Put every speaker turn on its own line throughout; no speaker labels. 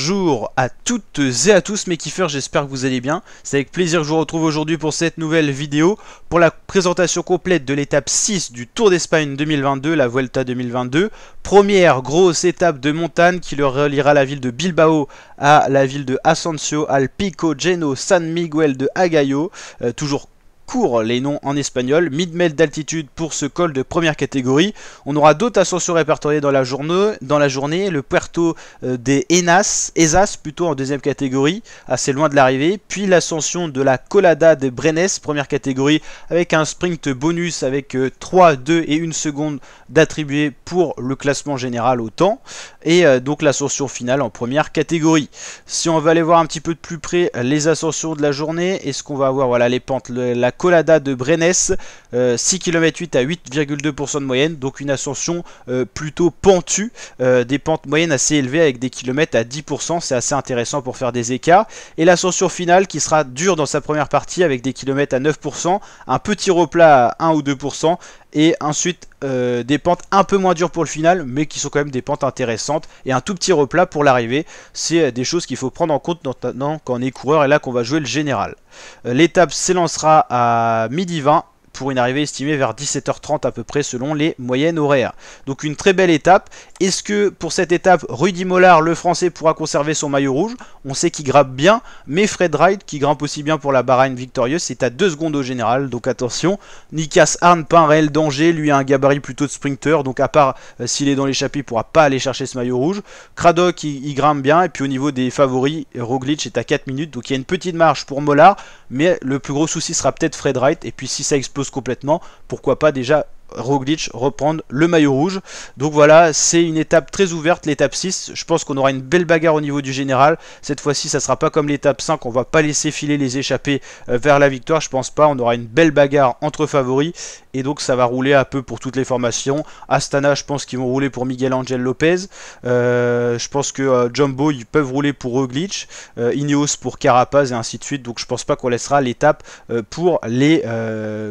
Bonjour à toutes et à tous mes kiffeurs, j'espère que vous allez bien. C'est avec plaisir que je vous retrouve aujourd'hui pour cette nouvelle vidéo pour la présentation complète de l'étape 6 du Tour d'Espagne 2022, la Vuelta 2022. Première grosse étape de montagne qui le reliera la ville de Bilbao à la ville de Asensio, al Pico Geno San Miguel de Agallo, toujours court les noms en espagnol, 1000 mètres d'altitude pour ce col de première catégorie. On aura d'autres ascensions répertoriées dans la journée, le Puerto des Ezas plutôt en deuxième catégorie, assez loin de l'arrivée, puis l'ascension de la Colada de Brenes, première catégorie, avec un sprint bonus avec 3, 2 et 1 seconde d'attribué pour le classement général au temps, et donc l'ascension finale en première catégorie. Si on va aller voir un petit peu de plus près les ascensions de la journée, est-ce qu'on va avoir voilà, les pentes, la Colada de Brenes, 6 km 8 à 8,2% de moyenne, donc une ascension plutôt pentue, des pentes moyennes assez élevées avec des kilomètres à 10%, c'est assez intéressant pour faire des écarts, et l'ascension finale qui sera dure dans sa première partie avec des kilomètres à 9%, un petit replat à 1 ou 2%, et ensuite des pentes un peu moins dures pour le final, mais qui sont quand même des pentes intéressantes, et un tout petit replat pour l'arrivée. C'est des choses qu'il faut prendre en compte notamment quand on est coureur et là qu'on va jouer le général. L'étape s'élancera à midi 20 pour une arrivée estimée vers 17h30 à peu près selon les moyennes horaires. Donc une très belle étape. Est-ce que pour cette étape, Rudy Mollard, le français, pourra conserver son maillot rouge? On sait qu'il grimpe bien, mais Fred Wright, qui grimpe aussi bien pour la Bahreïn victorieuse, c'est à 2 secondes au général, donc attention. Nikas Arn, pas un réel danger, lui a un gabarit plutôt de sprinter, donc à part s'il est dans l'échappée, il ne pourra pas aller chercher ce maillot rouge. Craddock, il grimpe bien, et puis au niveau des favoris, Roglic est à 4 minutes, donc il y a une petite marge pour Mollard, mais le plus gros souci sera peut-être Fred Wright, et puis si ça explose complètement, pourquoi pas déjà Roglic reprendre le maillot rouge. Donc voilà, c'est une étape très ouverte, l'étape 6. Je pense qu'on aura une belle bagarre au niveau du général. Cette fois-ci, ça sera pas comme l'étape 5, on va pas laisser filer les échappés vers la victoire, je pense pas. On aura une belle bagarre entre favoris, et donc ça va rouler un peu pour toutes les formations. Astana, je pense qu'ils vont rouler pour Miguel Angel Lopez. Je pense que Jumbo, ils peuvent rouler pour Roglic, Ineos pour Carapaz et ainsi de suite. Donc je pense pas qu'on laissera l'étape pour les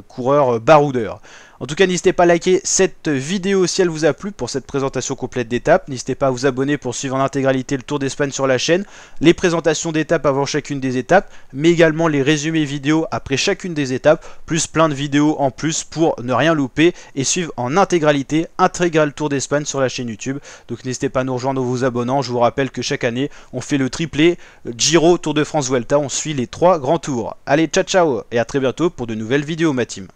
coureurs baroudeurs. En tout cas, n'hésitez pas à liker cette vidéo si elle vous a plu pour cette présentation complète d'étapes. N'hésitez pas à vous abonner pour suivre en intégralité le Tour d'Espagne sur la chaîne, les présentations d'étapes avant chacune des étapes, mais également les résumés vidéo après chacune des étapes, plus plein de vidéos en plus pour ne rien louper et suivre en intégralité intégral Tour d'Espagne sur la chaîne YouTube. Donc n'hésitez pas à nous rejoindre en vous abonnant. Je vous rappelle que chaque année, on fait le triplé Giro, Tour de France, Vuelta. On suit les 3 grands tours. Allez, ciao ciao et à très bientôt pour de nouvelles vidéos, ma team.